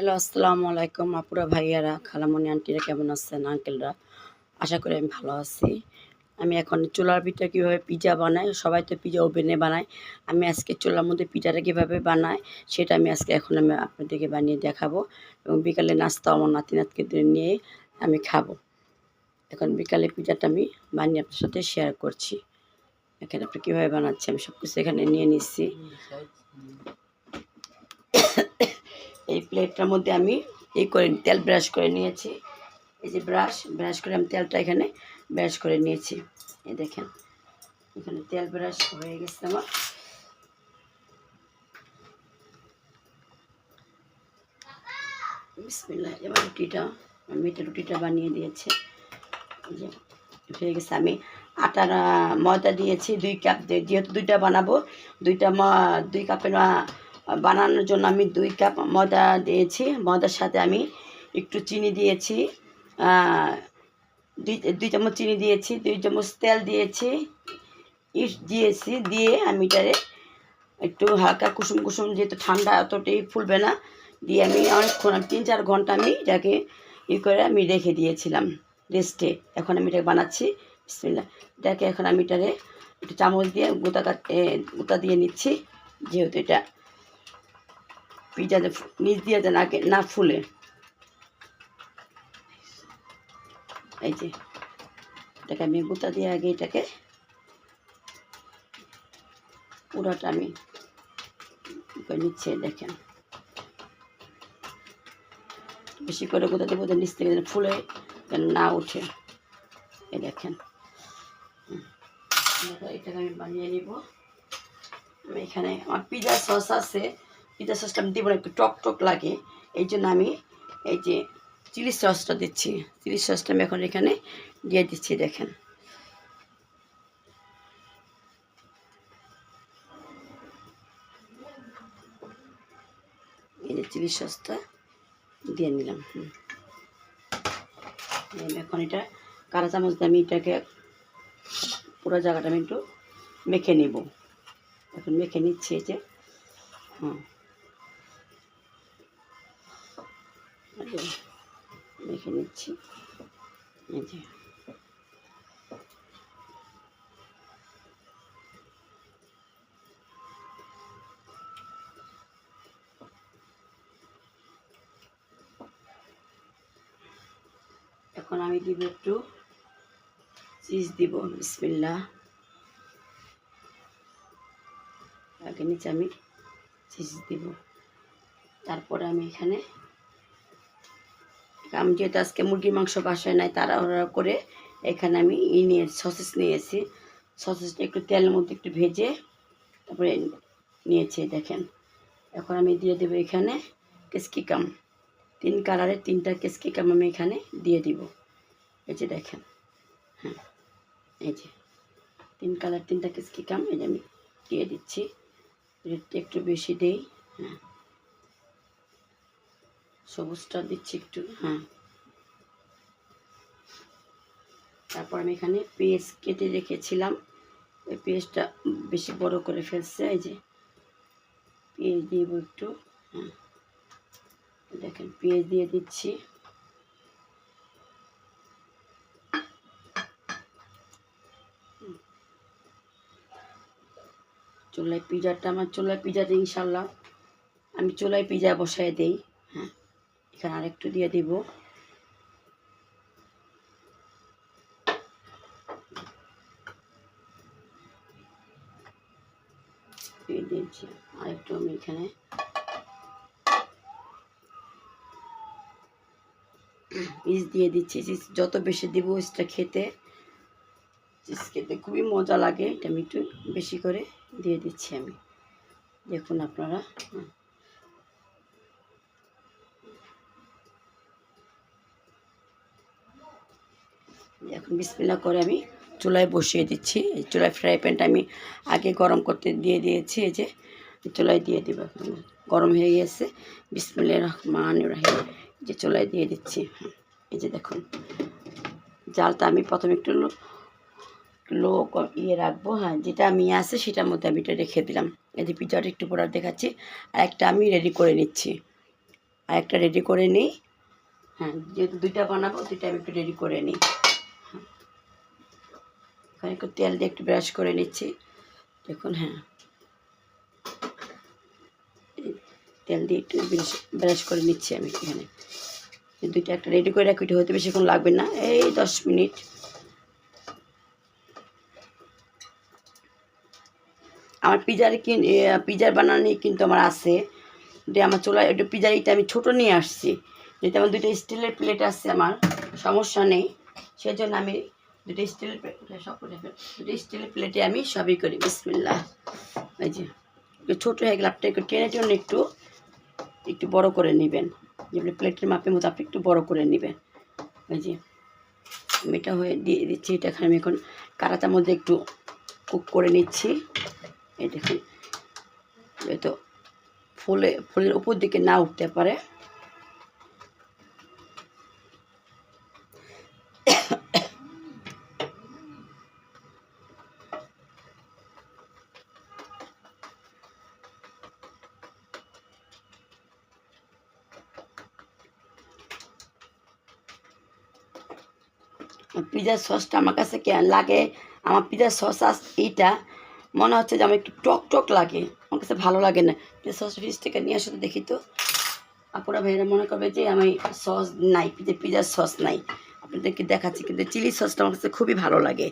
Hello, আসসালামু আলাইকুম আপুরা, ভাইয়ারা, খালামণি, আন্টিরা কেমন আছেন? আঙ্কেলরা, আশা করি আমি ভালো আছি। আমি এখন চুলার ভিতরে কীভাবে পিজা বানাই, সবাই তো পিজা ওভেনে বানায়। আমি আজকে চুলার মধ্যে পিজাটা কীভাবে বানাই সেটা আমি আপনাদেরকে বানিয়ে দেখাবো, এবং বিকালে নাস্তা আমার নাতি নাতনিদের নিয়ে আমি খাবো। এখন বিকালে পিজাটা আমি বানিয়ে আপনার সাথে শেয়ার করছি। এখানে আপনি কীভাবে বানাচ্ছি আমি সব কিছু এখানে নিয়ে নিচ্ছি। এই প্লেটটার মধ্যে আমি তেল ব্রাশ করে নিয়েছি। এই যে ব্রাশ করে আমি তেলটা এখানে ব্রাশ করে নিয়েছি। এই দেখেন এখানে তেল ব্রাশ হয়ে গেছে আমার। বিসমিল্লাহ। এবার রুটিটা বানিয়ে দিয়েছে। এই যে হয়ে গেছে। আমি আটার ময়দা দিয়েছি 2 কাপ, যেহেতু 2টা বানাবো, 2 কাপের বানানোর জন্য আমি 2 কাপ ময়দা দিয়েছি। ময়দার সাথে আমি একটু চিনি দিয়েছি, 2 চামচ চিনি দিয়েছি, 2 চামচ তেল দিয়েছি, ইস্ট দিয়েছি। দিয়ে আমি এটারে একটু হালকা কুসুম যেহেতু ঠান্ডা অতটাই ফুলবে না, দিয়ে আমি অনেকক্ষণ 3-4 ঘন্টা আমি এটাকে করে আমি রেখে দিয়েছিলাম রেস্টে। এখন আমি এটাকে বানাচ্ছি। বিসমিল্লাহ। এটাকে এখন আমি এটারে একটু চামচ দিয়ে গুঁতা দিয়ে নিচ্ছি, যেহেতু এটা পিজা নিচ দিয়ে যেন আগে না ফুলে। এই যে এটাকে আমি গুঁতা দিয়ে আগে এটাকে পুরোটা আমি করে নিচ্ছে। দেখেন বেশি করে গুঁতা দেবো, নিচ থেকে যেন ফুলে যেন না উঠে। এই দেখেন এটাকে আমি বানিয়ে নিব। আমি এখানে আমার পিজা সস আছে, পিজা সসটা আমি দেবো না, একটু টক টক লাগে, এই জন্য আমি এই যে চিলি সসটা দিচ্ছি। চিলি সসটা আমি এখন এখানে দিয়ে দিচ্ছি। দেখেন এই যে চিলি সসটা দিয়ে নিলাম। এখন এটা কাঁচা চামচ দিয়ে আমি এটাকে পুরো জায়গাটা আমি একটু মেখে নেব। এখন মেখে নিচ্ছি। এই যে মেখে নিচ্ছি। এই যে এখন আমি দিব একটু চিজ দিব। বিসমিল্লাহ। আগে নিচে আমি চিজ দিব, তারপরে আমি যেহেতু আজকে মুরগির মাংস বাসায় নাই, তাড়াহুড়া করে এখানে আমি সসেস নিয়েছি। সসেসটা একটু তেলের মধ্যে একটু ভেজে তারপরে নিয়েছি। দেখেন এখন আমি দিয়ে দেবো এখানে ক্যাপসিকাম, 3 কালারের 3টা ক্যাপসিকাম আমি এখানে দিয়ে দিব। এই যে দেখেন, হ্যাঁ এই যে 3 কালার 3টা ক্যাপসিকাম এই যে আমি দিয়ে দিচ্ছি। রেটটা একটু বেশি দেই। হ্যাঁ, সবুজটা দিচ্ছি একটু। হ্যাঁ, তারপর আমি এখানে পেঁয়াজ কেটে রেখেছিলাম, ওই পেঁয়াজটা বেশি বড় করে ফেলছে। এই যে পেঁয়াজ দিব একটু। হ্যাঁ দেখেন পেঁয়াজ দিয়ে দিচ্ছি। আমার চুলায় পিজাটা ইনশাল্লাহ আমি চুলায় পিজা বসায় দেই। হ্যাঁ, এখানে আরেকটু দিয়ে দিব। দিয়ে দিচ্ছি আরেকটু আমি এখানে চিজ দিয়ে দিচ্ছি। চিজ যত বেশি দিব চিজটা খেতে খুবই মজা লাগে। এটা আমি একটু বেশি করে দিয়ে দিচ্ছি আমি। দেখুন আপনারা, এখন বিসমিল্লাহ করে আমি চুলায় বসিয়ে দিচ্ছি। এই চুলায় ফ্রাই প্যানটা আমি আগে গরম করতে দিয়ে দিয়েছি। এই যে চুলায় দিয়ে দেবো, গরম হয়ে গেছে। বিসমিল্লাহির রহমানির রহিম। যে চুলায় দিয়ে দিচ্ছি। এই যে দেখুন জালটা আমি প্রথমে একটু লো রাখবো। হ্যাঁ, যেটা আমি আছে সেটার মধ্যে আমি এটা রেখে দিলাম। এই যে পিজাটা একটু পরে দেখাচ্ছি, আর একটা আমি রেডি করে নিচ্ছি। আর একটা রেডি করে নিই। হ্যাঁ, যেহেতু দুইটা বানাবো, দুইটা আমি একটু রেডি করে নিই। এখানে একটু তেল দিয়ে একটু ব্রাশ করে নিচ্ছি। দেখুন, হ্যাঁ, তেল দিয়ে একটু ব্রাশ করে নিচ্ছি আমি এখানে। দুইটা একটা রেডি করে রাখি, হতে বেশিক্ষণ লাগবে না, এই 10 মিনিট। আমার পিজার বানানি কিন্তু আমার আছে, যে আমার চুলা একটু পিজার এইটা আমি ছোটো নিয়ে আসছি, যেহেতু আমার দুটো স্টিলের প্লেট আছে, আমার সমস্যা নেই, সেজন্য আমি দুটো স্টিলের প্লেটে আমি সবই করি। বিসমিল্লাহ। এই যে ছোটো হয়ে গেলে আপনি একটু টেনে টেনে একটু বড় করে নেবেন, যেগুলো প্লেটের মাপের মতো আপনি একটু বড় করে নেবেন। এই যে আমি এটা হয়ে দিয়ে দিচ্ছি, এটা আমি এখন কারাটার মধ্যে একটু কুক করে নিচ্ছি। এই দেখুন, যেহেতু ফুলের উপর দিকে না উঠতে পারে। পিজার সসটা আমার কাছে লাগে, আমার পিজার সস এইটা মনে হচ্ছে যে আমার একটু টক টক লাগে, আমার কাছে ভালো লাগে না। পিজার সস ফ্রিজ থেকে নিয়ে আসতে দেখি তো, আপুরা ভাইয়েরা মনে করবে যে আমি সস নাই, পিজার সস নাই। আপনাদেরকে দেখাচ্ছি, কিন্তু চিলি সসটা আমার কাছে খুবই ভালো লাগে।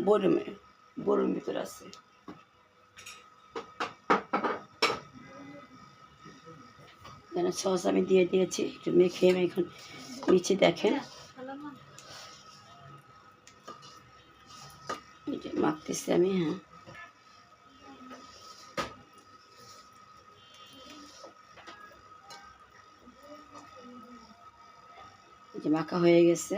বরুমের ভিতরে আছে। সস আমি দিয়ে দিয়েছি, একটু মেখে আমি এখন নিচে দেখেন মাখতেছি আমি। হ্যাঁ, যে মাখা হয়ে গেছে।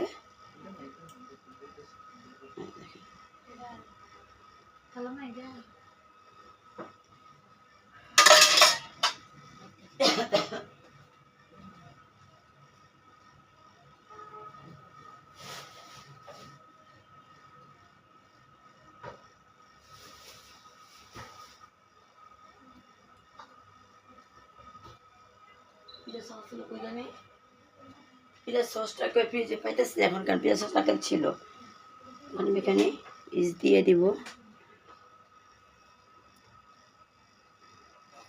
পিজার সসটা ফ্রিজে পাইতেছি এখন, কারণ পিজার সসটা ছিল। আমি এখানে দিয়ে দিব,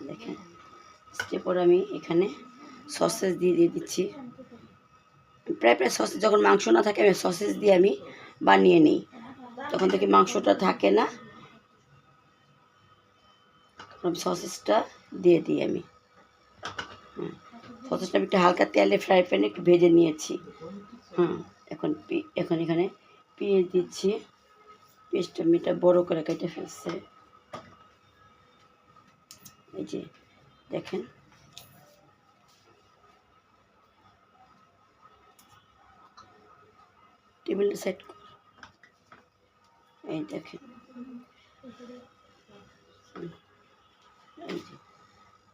দেখেন। এরপর আমি এখানে সসেস দিয়ে দিচ্ছি। প্রায় সসেস যখন মাংস না থাকে, আমি সসেস দিয়ে আমি বানিয়ে নিই, তখন থেকে মাংসটা থাকে না। সসেসটা দিয়ে দিই আমি। সসেসটা একটু হালকা তেলে ফ্রাই প্যানে একটু ভেজে নিয়েছি। এখন এখানে পেঁয়াজ দিচ্ছি। পেঁয়াজটা মেয়েটা বড়ো করে কেটে ফেলছে, এই যে দেখেন। টেবিলটা সেট কর, এই দেখেন। এই যে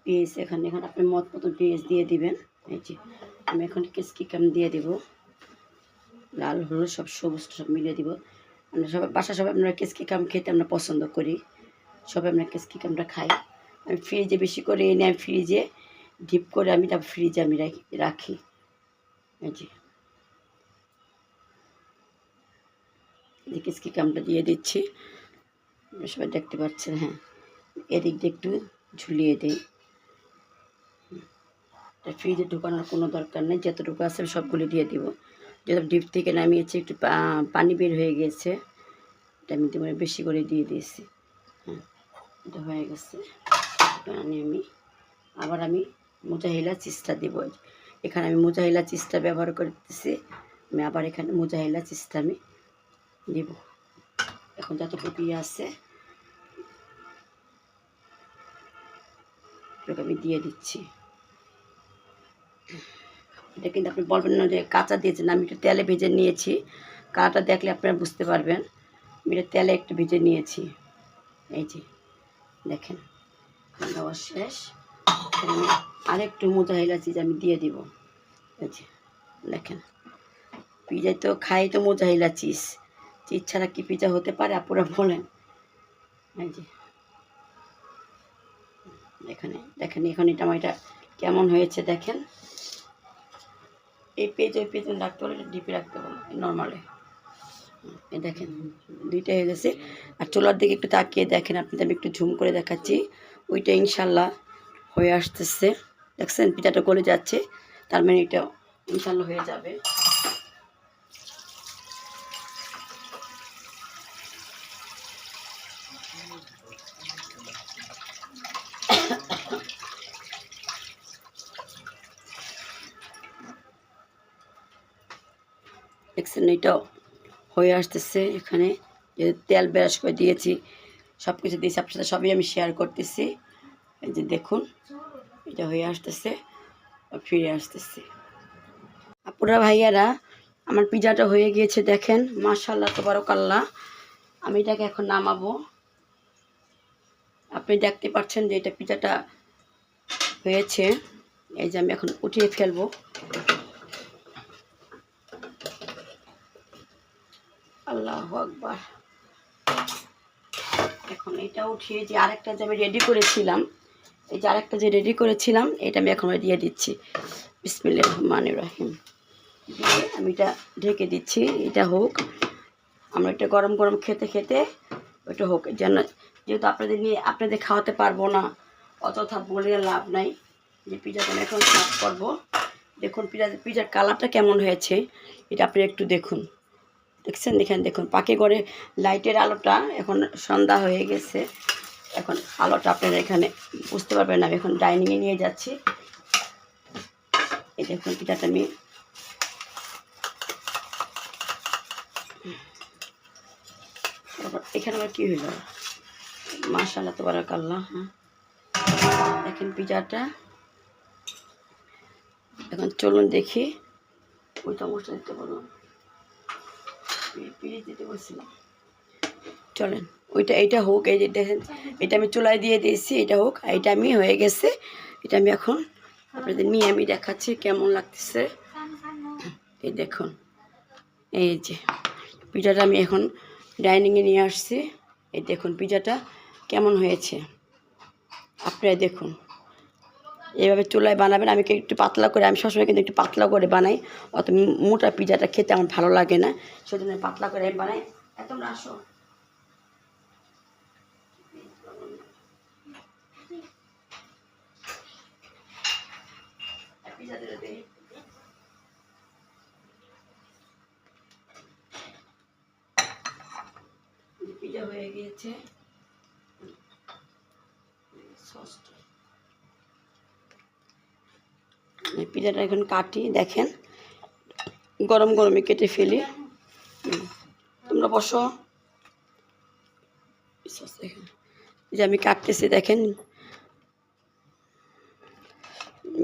পেঁয়াজ এখানে আপনি মত মতো পেঁয়াজ দিয়ে দিবেন। এই যে আমি এখন ক্যাপসিকাম দিয়ে দিব, লাল হলুদ সব সবুজ সব মিলিয়ে দিব। আমরা সবাই সবাই আমরা ক্যাপসিকাম খেতে আমরা পছন্দ করি, সবাই আমরা ক্যাপসিকামটা খাই। আমি ফ্রিজে বেশি করে এনে আমি ফ্রিজে ডিপ করে আমি তারপর ফ্রিজে আমি রাখি। এই যে ক্যাপসিকামটা দিয়ে দিচ্ছি, সবাই দেখতে পাচ্ছেন। হ্যাঁ, এদিক দিয়ে একটু ঝুলিয়ে দিই। ফ্রিজে ঢুকানোর কোনো দরকার নেই, যতটুকু আছে সবগুলি দিয়ে দিব। যেহেতু ডিপ থেকে নামিয়েছি, একটু পানি বের হয়ে গেছে, এটা আমি বেশি করে দিয়ে দিয়েছি। হ্যাঁ, এটা হয়ে গেছে। আমি আবার মোজাহিলা চিজটা দেবো। এখানে আমি মোজাহিলা চিজটা ব্যবহার করতেছি, আমি আবার এখানে মোজাহিলা চিজটা আমি দেব। এখন যতটুকু আছে আমি দিয়ে দিচ্ছি। এটা কিন্তু আপনি বলবেন না যে কাঁচা দিয়েছেন, আমি একটু তেলে ভেজে নিয়েছি। কাঁটা দেখলে আপনারা বুঝতে পারবেন, আমি এটা তেলে একটু ভেজে নিয়েছি। এই যে দেখেন, দেওয়া শেষ। আরেকটু মোজাহিলা চিজ আমি দিয়ে দিব। এই যে দেখেন, পিজায় তো খাই তো মোজাহিলা চিজ ছাড়া কি পিজা হতে পারে, আপনারা বলেন। এই যে এখানে দেখেন, এখন এটা আমার এটা কেমন হয়েছে দেখেন। এই পেজ ওই পেজ রাখতে বলে, এটা ডিপে রাখতে বলে নর্মালে। এই দেখেন দুইটা হয়ে গেছে। আর চুলার দিকে একটু তাকিয়ে দেখেন, আপনাদের আমি একটু ঝুম করে দেখাচ্ছি, ওইটা ইনশাল্লাহ হয়ে আসতেছে। দেখছেন পিঠাটা গলে যাচ্ছে, তার মানে এটা ইনশাল্লাহ হয়ে যাবে। দেখছেন এটাও হয়ে আসতেছে। এখানে যে তেল ব্রাশ করে দিয়েছি, সব কিছু দিয়েছি, আপনার সাথে সবই আমি শেয়ার করতেছি। এই যে দেখুন এটা হয়ে আসতেছে, ফিরে আসতেছি। আপুরা ভাইয়ারা, আমার পিজাটা হয়ে গিয়েছে দেখেন, মাশাআল্লাহ তাবারাকাল্লাহ। আমি এটাকে এখন নামাবো। আপনি দেখতে পাচ্ছেন যে এটা পিজাটা হয়েছে। এই যে আমি এখন উঠিয়ে ফেলবো। আল্লাহু আকবার। এখন এটা উঠিয়ে যে আরেকটা যে আমি রেডি করেছিলাম, এই যে আরেকটা যে রেডি করেছিলাম, এটা আমি এখন দিয়ে দিচ্ছি। বিসমিল্লাহির রহমানির রহিম দিয়ে আমি এটা ঢেকে দিচ্ছি। এটা হোক, আমরা এটা গরম গরম খেতে খেতে ওইটা হোক, যেন যেহেতু আপনাদের খাওয়াতে পারবো না, অযথা বলে লাভ নাই। যে পিজাটা আমি এখন সার্ভ করবো। দেখুন পিজার কালারটা কেমন হয়েছে, এটা আপনি একটু দেখুন। দেখছেন, এখানে দেখুন পাকে করে লাইটের আলোটা, এখন সন্ধ্যা হয়ে গেছে, এখন আলোটা আপনারা এখানে বুঝতে পারবেন না। আমি এখন ডাইনিংয়ে নিয়ে যাচ্ছি। এই দেখুন পিঠাটা আমি এখানে আবার কী হইল, মাশাআল্লাহ তাবারাকাল্লাহ। হ্যাঁ দেখেন পিজাটা। এখন চলুন দেখি, ওই চামচটা দিতে বললাম, পিরিচ দিতে বলছিলাম। চলেন ওইটা, এইটা হোক। এই যে দেখেন এটা আমি চুলায় দিয়ে দিয়েছি, এটা হোক। এটা আমি হয়ে গেছে, এটা আমি এখন আপনাদের নিয়ে আমি দেখাচ্ছি কেমন লাগতেছে। এই দেখুন, এই যে পিজাটা আমি এখন ডাইনিংয়ে নিয়ে আসছি। এই দেখুন পিজাটা কেমন হয়েছে, আপনারা দেখুন। এইভাবে চুলায় বানাবেন। আমি একটু পাতলা করে, আমি সবসময় কিন্তু একটু পাতলা করে বানাই, অত মোটা পিজাটা খেতে আমার ভালো লাগে না, সেজন্য পাতলা করে আমি বানাই। তোমরা আসো, পিজা হয়ে গিয়েছে। পিজাটা এখন কাটি, দেখেন গরম গরমে কেটে ফেলি। তোমরা বসো। যে আমি কাটতেছি দেখেন,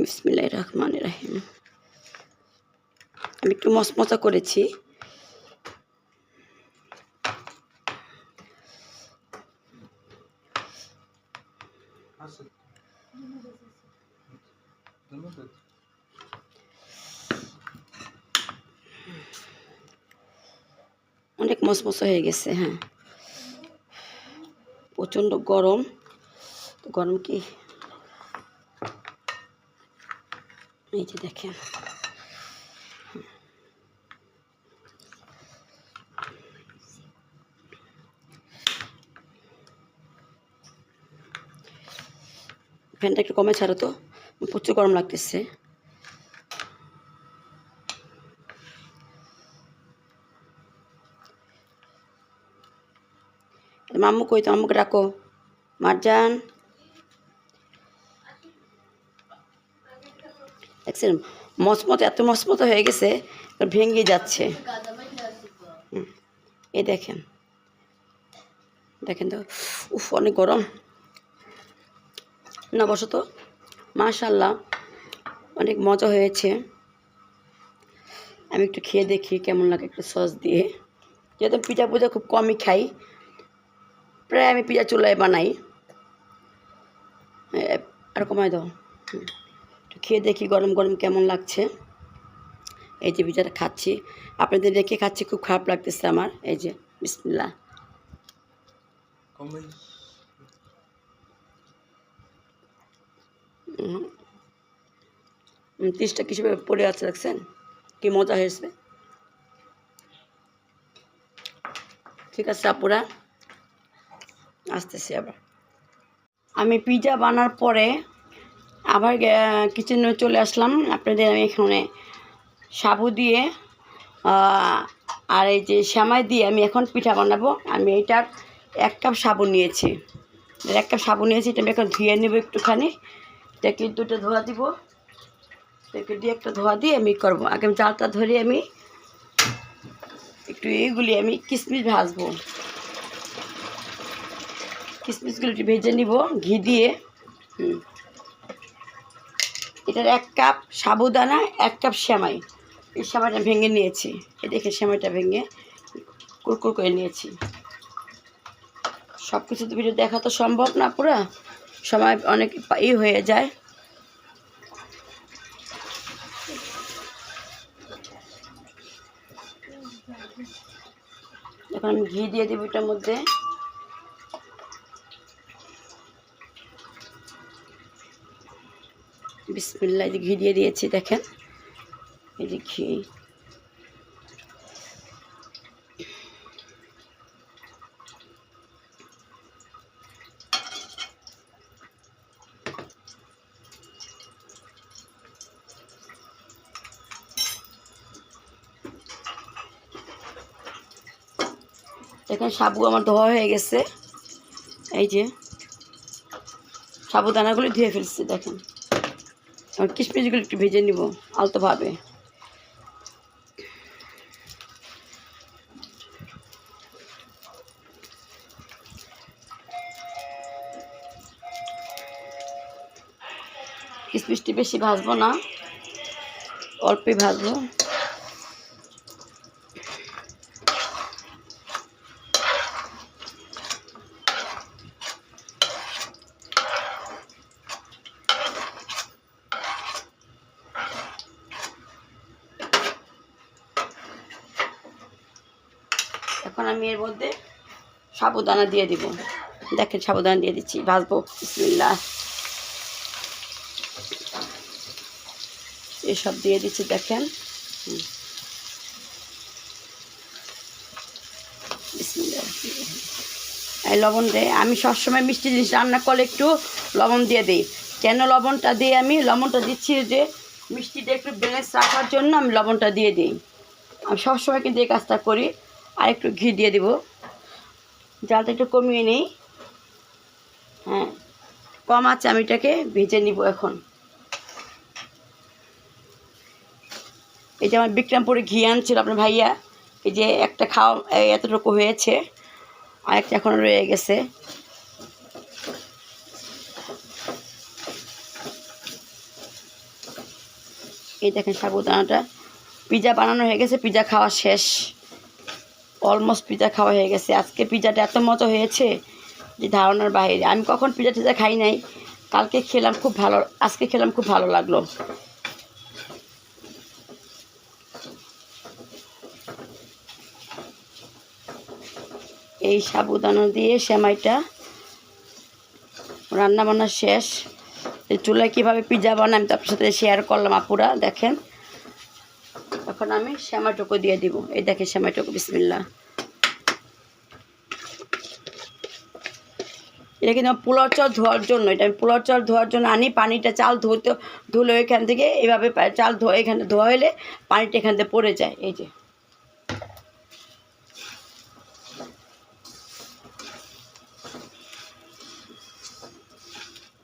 বিসমিল্লাহির রহমানির রহিম। আমি একটু মচমচা করেছি। অনেক মচমচা হয়ে গেছে। হ্যাঁ প্রচণ্ড গরম, গরম কি, এই যে দেখেন ফ্যানটা একটু কমে ছাড়ো তো, প্রচুর গরম লাগতেছে। মাম্মু কই, তো আম্মুকে ডাকো, মারজান। দেখছেন মচমচ, এত মচমচ হয়ে গেছে ভেঙে যাচ্ছে। এই দেখেন, দেখেন তো, উফ অনেক গরম। না বসো তো। মাশাআল্লাহ অনেক মজা হয়েছে। আমি একটু খেয়ে দেখি কেমন লাগে একটু সস দিয়ে। যেহেতু পিজা পুজা খুব কমই খাই, প্রায় আমি পিজা চুলায় বানাই। আর কমায় দাও। একটু খেয়ে দেখি গরম গরম কেমন লাগছে। এই যে পিজাটা খাচ্ছি, আপনাদের রেখে খাচ্ছি, খুব খারাপ লাগতেছে আমার। এই যে বিসমিল্লাহ। তিসটা কিভাবে পড়ে আছে দেখছেন, কি মজা হয়েছে। ঠিক আছে আপুরা, আসতেছি আবার। আমি পিৎজা বানার পরে আবার কিচেনে চলে আসলাম। আপনাদের আমি এখানে সাবু দিয়ে আর এই যে সেমাই দিয়ে আমি এখন পিঠা বানাবো। আমি এটার 1 কাপ সাবু নিয়েছি, 1 কাপ সাবু নিয়েছি। এটা আমি এখন ধুয়ে নেবো একটুখানি। এটাকে 2টা ধোয়া দিব, এটাকে দিয়ে একটা ধোয়া দিয়ে আমি করবো। আগে জালটা ধরে আমি একটু এইগুলি আমি কিশমিশ ভাজবো। কিশমিশগুলো একটু ভেজে নিব ঘি দিয়ে। এটার 1 কাপ সাবুদানা, 1 কাপ সেমাই। এই সেমাইটা ভেঙে নিয়েছি, এই দেখে সেমাইটা ভেঙে কুরকুর করে নিয়েছি। সব কিছু তো ভিডিও দেখা তো সম্ভব না, পুরো সময় অনেক হয়ে যায়। এখন আমি ঘি দিয়ে দেবো এটার মধ্যে। বিসমিল্লাহ, এই যে ঘি দিয়ে দিয়েছি দেখেন, এই যে ঘি। দেখেন সাবু আমার ধোয়া হয়ে গেছে, এই যে সাবুদানাগুলো ধুয়ে ফেলছি। দেখেন আমার কিশমিশগুলো একটু ভেজে নিব আলতোভাবে। কিশমিশটি বেশি ভাজবো না, অল্পই ভাজবো। এখন আমি এর মধ্যে সাবুদানা দিয়ে দিব। দেখেন সাবুদানা দিয়ে দিচ্ছি, ভাজবো। বিসমিল্লাহ, এসব দিয়ে দিচ্ছি দেখেন। বিসমিল্লাহ। এই লবণ দেয়, আমি সবসময় মিষ্টি জিনিস রান্না করলে একটু লবণ দিয়ে দিই। কেন লবণটা দিয়ে আমি লবণটা দিচ্ছি, যে মিষ্টিটা একটু ব্যালেন্স রাখার জন্য আমি লবণটা দিয়ে দিই। আমি সবসময় কিন্তু এই কাজটা করি। আর একটু ঘি দিয়ে দিব, জালটা একটু কমিয়ে নিই। হ্যাঁ, কম আছে, আমি এটাকে ভেজে নিব এখন। এই যে আমার বিক্রমপুরে ঘি আনছিল আপনার ভাইয়া, এই যে একটা খাওয়া এতটুকু হয়েছে, আর একটা এখনও রয়ে গেছে। এই দেখেন সাবুদানাটা পিৎজা বানানো হয়ে গেছে, পিৎজা খাওয়া শেষ, অলমোস্ট পিৎজা খাওয়া হয়ে গেছে। আজকে পিৎজাটা এত মজা হয়েছে যে ধারণার বাইরে। আমি কখন পিৎজা টিজা খাই নাই, কালকে খেলাম খুব ভালো, আজকে খেলাম খুব ভালো লাগলো। এই সাবুদানা দিয়ে সেমাইটা রান্না বান্না শেষ। এই চুলায় কীভাবে পিৎজা বানাই আমি তো আপনার সাথে শেয়ার করলাম আপুরা, দেখেন। এখন আমি সেমাইটুকু দিয়ে দিব, এই দেখেন সেমাইটুকু। বিসমিল্লাহ। এটা কিন্তু পোলাও চাল ধোয়ার জন্য, এটা আমি পোলাও চাল ধোয়ার জন্য আনি। পানিটা চাল ধুলে এখান থেকে এভাবে চাল ধোয়া, এখানে ধোয়া হলে পানিটা এখান থেকে পড়ে যায়। এই যে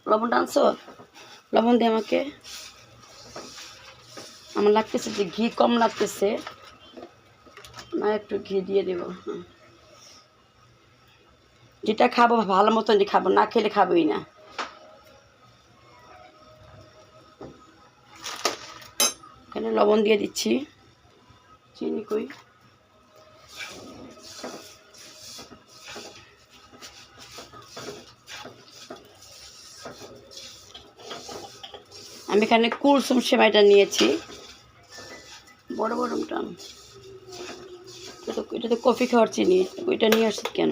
লবণ টানছো, লবণ দিয়ে আমাকে, আমার লাগতেছে যে ঘি কম লাগতেছে, না একটু ঘি দিয়ে দেব। হ্যাঁ, যেটা খাবো ভালো মতন যে খাবো, না খেলে খাবোই না। এখানে লবণ দিয়ে দিচ্ছি, চিনি কই, আমি এখানে কুলসুম সেমাইটা নিয়েছি, বড় বড়টা। এটা তো কফি খাওয়ার চিনি, ওইটা নিয়ে আসছি কেন?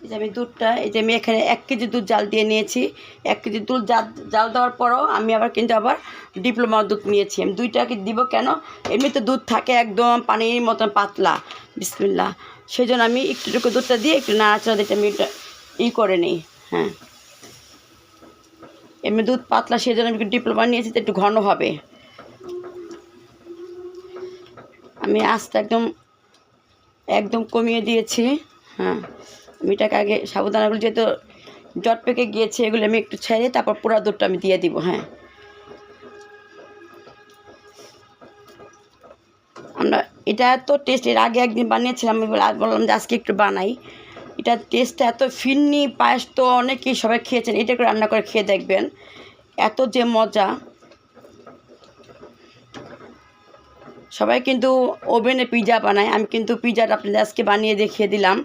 এই যে আমি দুধটা, এই যে আমি এখানে 1 কেজি দুধ জাল দিয়ে নিয়েছি। 1 কেজি দুধ জাল দেওয়ার পরও আমি আবার ডিপ্লোমা দুধ নিয়েছি। আমি 2টাকে দিব কেন, এমনিতে দুধ থাকে একদম পানির মতন পাতলা। বিসমিল্লাহ, সেই জন্য আমি একটুটুকু দুধটা দিয়ে একটু নাড়াচাড়া দিতে আমি এটা করে নিই। হ্যাঁ, এমনি দুধ পাতলা, সেই জন্য আমি ডিপ্লোমা নিয়েছি, তো একটু ঘন হবে। আমি আঁচটা একদম কমিয়ে দিয়েছি। হ্যাঁ, আমি এটাকে আগে সাবুদানাগুলো যেহেতু জট পেকে গিয়েছে, এগুলো আমি একটু ছেড়ে তারপর পুরো দুধটা আমি দিয়ে দিব। হ্যাঁ, আমরা এটা এত টেস্ট, এর আগে একদিন বানিয়েছিলাম, আমি বললাম যে আজকে একটু বানাই। এটার টেস্টটা এত ফিরনি, পায়েস তো অনেকেই সবাই খেয়েছেন, এটা করে রান্না করে খেয়ে দেখবেন, এত যে মজা। সবাই কিন্তু ওভেনে পিৎজা বানায়, আমি কিন্তু পিৎজাটা আপনাদের আজকে বানিয়ে দেখিয়ে দিলাম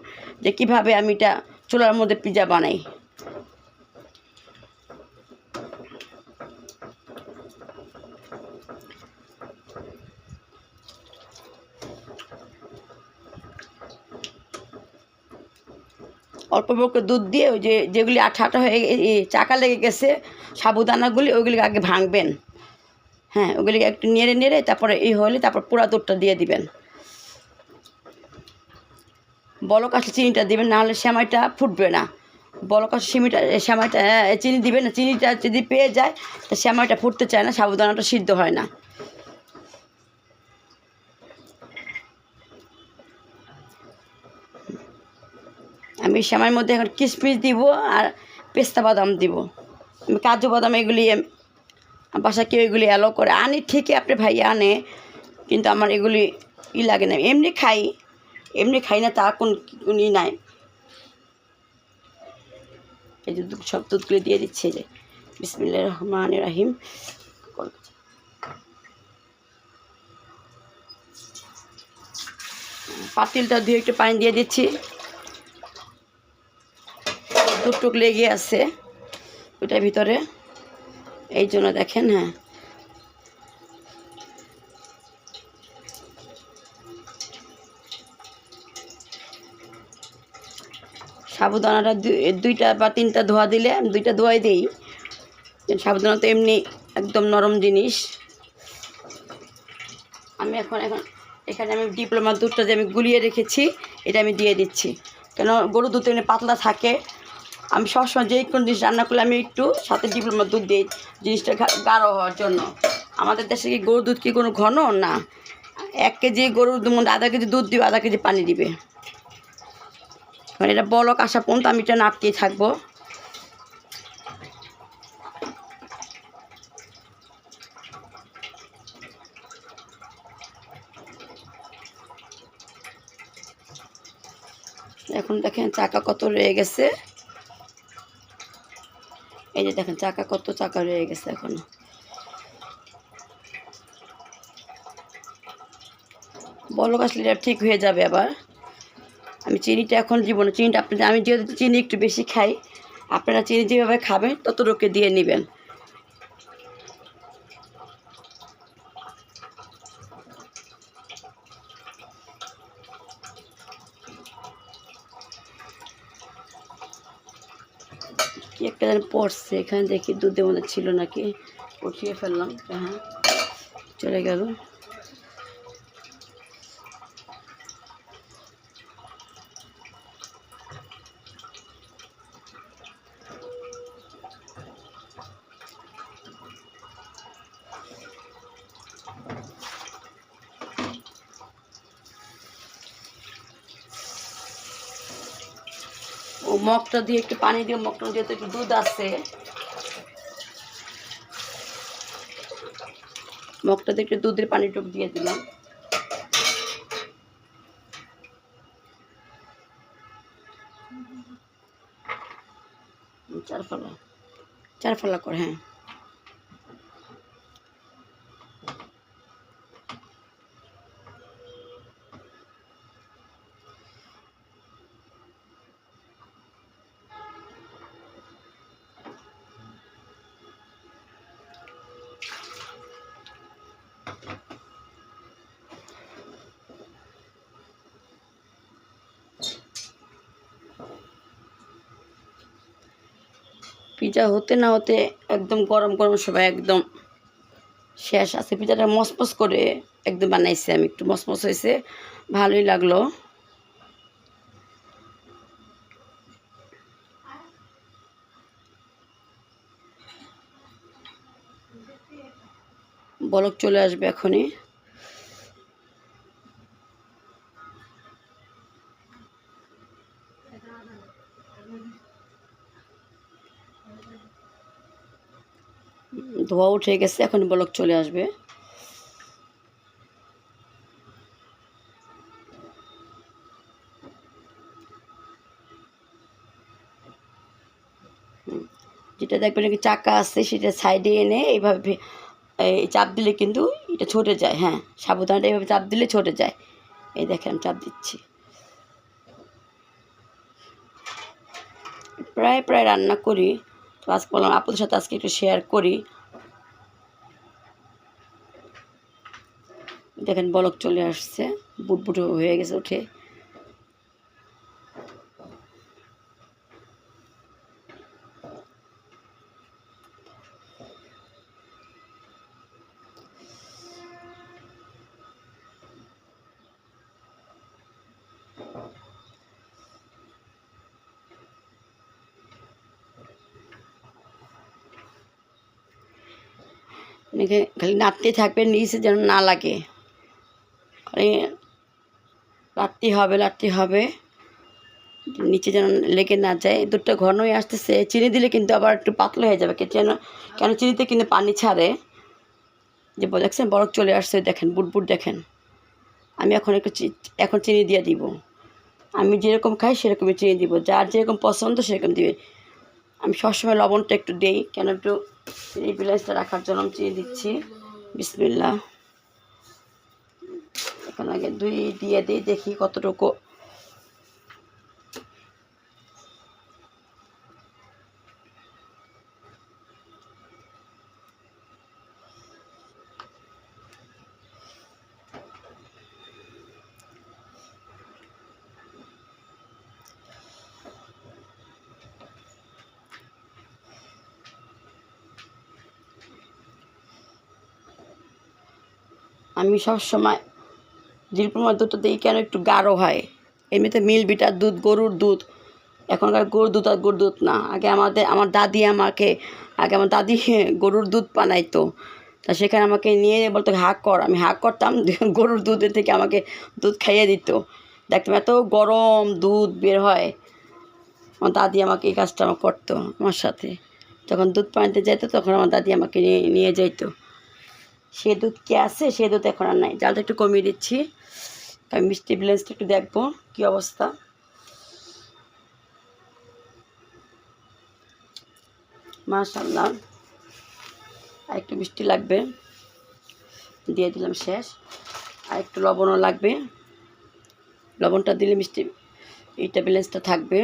যে কীভাবে আমি এটা চুলার মধ্যে পিৎজা বানাই। অল্প অল্প দুধ দিয়ে ওই যেগুলি আঠা আঠা হয়ে চাকা লেগে গেছে সাবুদানাগুলি, ওইগুলিকে আগে ভাঙবেন। হ্যাঁ, ওগুলিকে একটু নেড়ে নেড়ে তারপরে হলে তারপর পুরো দুধটা দিয়ে দিবেন। বলক আসলে চিনিটা দিবেন, নাহলে সেমাইটা ফুটবে না। বলক আসলে সেমাইটা চিনি দিবেন না, চিনিটা যদি পেয়ে যায় তো সেমাইটা ফুটতে চায় না, সাবুদানাটা সিদ্ধ হয় না। আমি সেমাইয়ের মধ্যে এখন কিশমিশ দিব আর পেস্তা বাদাম দিব। আমি কাজু বাদাম এগুলি বাসা কেউ এগুলি অ্যালাউ করে, আনি ঠিকই আপনি ভাইয়া আনে, কিন্তু আমার এগুলি লাগে না। এমনি খাই না, তা কোন নাই। এই যে সব দুধগুলো দিয়ে দিচ্ছে, যে বিসমিল্লাহির রহমানির রহিম। পাতিলটা দিয়ে একটু পানি দিয়ে দিচ্ছি, দুধটুক লেগে আছে ওইটার ভিতরে, এই জন্য দেখেন। হ্যাঁ, সাবুদানাটা 2টা বা 3টা ধোয়া দিলে, আমি 2টা ধোয়াই দিই। সাবুদানা তো এমনি একদম নরম জিনিস। আমি এখানে আমি ডিপ্লোমা দুধটা যে আমি গুলিয়ে রেখেছি এটা আমি দিয়ে দিচ্ছি, কেন গরু দুধ এমনি পাতলা থাকে। আমি সবসময় যেই কোনো জিনিস রান্না করলে আমি একটু সাথে ডিপ্লোমা দুধ দিই, জিনিসটা গাঢ় হওয়ার জন্য। আমাদের দেশে কি গরুর দুধ কি কোনো ঘন না? 1 কেজি গরুর দুধ মধ্যে আধা কেজি দুধ দিবে, আধা কেজি পানি দিবে। মানে এটা বলক আসা পর্যন্ত আমি এটা নাড়তেই থাকবো। এখন দেখেন চাকা কত রয়ে গেছে, এই যে দেখেন কত চাকা রয়ে গেছে এখনো। বলক আসলে এটা ঠিক হয়ে যাবে। আবার আমি চিনিটা এখন জীবনে চিনিটা আমি যেহেতু চিনি একটু বেশি খাই, আপনারা চিনি যেভাবে খাবেন ততটুকু দিয়ে নেবেন। কি একটা যেন পড়ছে এখানে, দেখি দুধের মধ্যে ছিল নাকি, উঠিয়ে ফেললাম। হ্যাঁ, চলে গেল। ও মগটা দিয়ে একটু পানি দিয়ে, মগটা যেহেতু একটু দুধ আছে, মগটা দিয়ে একটু দুধের পানিটুক দিয়ে দিলাম। চার ফলা করে। হ্যাঁ, পিজা হতে না হতে একদম গরম গরম সবাই একদম শেষ আছে। পিজাটা মসমস করে একদম বানাইছি আমি, একটু মসমস হয়েছে, ভালোই লাগলো। বলক চলে আসবে এখনই। ধোয়া উঠে গেছে, এখন বলক চলে আসবে। যেটা দেখবেন কি চাকা আছে সেটা সাইডে এনে এইভাবে এই চাপ দিলে কিন্তু এটা ছুটে যায়। হ্যাঁ, সাবধানটা এইভাবে চাপ দিলে ছুটে যায়। এই দেখেন চাপ দিচ্ছি। প্রায় প্রায় রান্না করি, তো আজকে বললাম আপনাদের সাথে আজকে একটু শেয়ার করি। দেখেন বলক চলে আসছে, বুটবুট হয়ে গেছে উঠে। খালি নাড়তে থাকবে, নিচে যেন না লাগে, খালি লাড়তে হবে নিচে যেন লেগে না যায়। দুধটা ঘন হয়ে আসতেছে, চিনি দিলে কিন্তু আবার একটু পাতলা হয়ে যাবে। কেন চিনিতে কিন্তু পানি ছাড়ে। যে দেখছেন বরফ চলে আসছে, দেখেন বুটবুট দেখেন। আমি এখন চিনি দিয়ে দিব। আমি যেরকম খাই সেরকমই চিনি দিব, যার যেরকম পছন্দ সেরকম দিবে। আমি সবসময় লবণটা একটু দিই, কেন একটু এই ব্যালেন্সটা রাখার জন্য আমি চিনি দিচ্ছি। বিসমিল্লাহ। এখন আগে দিয়ে দিই, দেখি কতটুকু। আমি সবসময় জিলপুমার দুধটা দিই, কেন একটু গাঢ় হয়। এমনিতে মিল বিটার দুধ, গরুর দুধ। এখনকার গরুর দুধ আর গরুর দুধ না। আগে আমার দাদি গরুর দুধ বানাইতো। তা সেখানে আমাকে নিয়ে বলতো হাঁক কর, আমি হাঁক করতাম, গরুর দুধের থেকে আমাকে দুধ খাইয়ে দিত। দেখতাম এত গরম দুধ বের হয়। আমার দাদি আমাকে এই কাজটা করতো আমার সাথে। যখন দুধ পানিতে যেত তখন আমার দাদি আমাকে নিয়ে যেত। সে দুধ কে আছে, সে দুধ এখন আর নাই। জালটা একটু কমিয়ে দিচ্ছি, আমি মিষ্টি ব্যালেন্সটা একটু দেখবো কী অবস্থা। মাশাআল্লাহ, আর একটু মিষ্টি লাগবে, দিয়ে দিলাম, শেষ। আর একটু লবণও লাগবে, লবণটা দিলে মিষ্টি এইটা ব্যালেন্সটা থাকবে।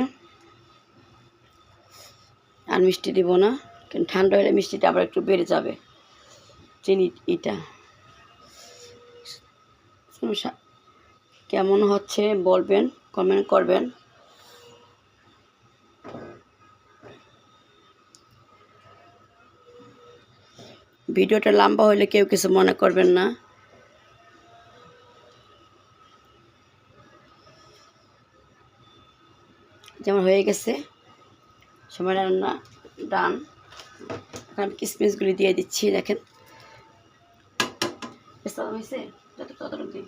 আর মিষ্টি দিব না, কারণ ঠান্ডা হলে মিষ্টিটা আবার একটু বেড়ে যাবে। চিনি এটা কেমন হচ্ছে বলবেন, কমেন্ট করবেন। ভিডিওটা লম্বা হলে কেউ কিছু মনে করবেন না। যেমন হয়ে গেছে, সময় রান্না ডান। এখন আমি কিশমিশগুলি দিয়ে দিচ্ছি, দেখেন হয়েছে যতটুকু দিই।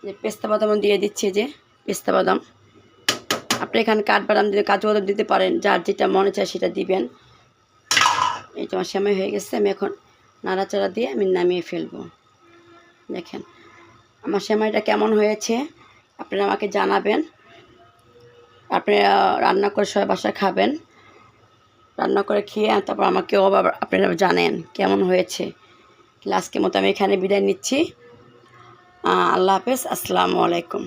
যে পেস্তা বাদামও দিয়ে দিচ্ছি, যে পেস্তা বাদাম। আপনি এখানে কাঠবাদাম দিলে কাজু বাদাম দিতে পারেন, যার যেটা মনে চায় সেটা দিবেন। এই যে আমার সময় হয়ে গেছে, আমি এখন নাড়াচাড়া দিয়ে আমি নামিয়ে ফেলবো। দেখেন আমার সেমাইটা কেমন হয়েছে আপনারা আমাকে জানাবেন। আপনারা রান্না করে সবাই বাসায় খাবেন, রান্না করে খেয়ে তারপর আমাকেও আবার আপনারা জানেন কেমন হয়েছে। আজকের মতো আমি এখানে বিদায় নিচ্ছি। আল্লাহ হাফেজ, আসসালামু আলাইকুম।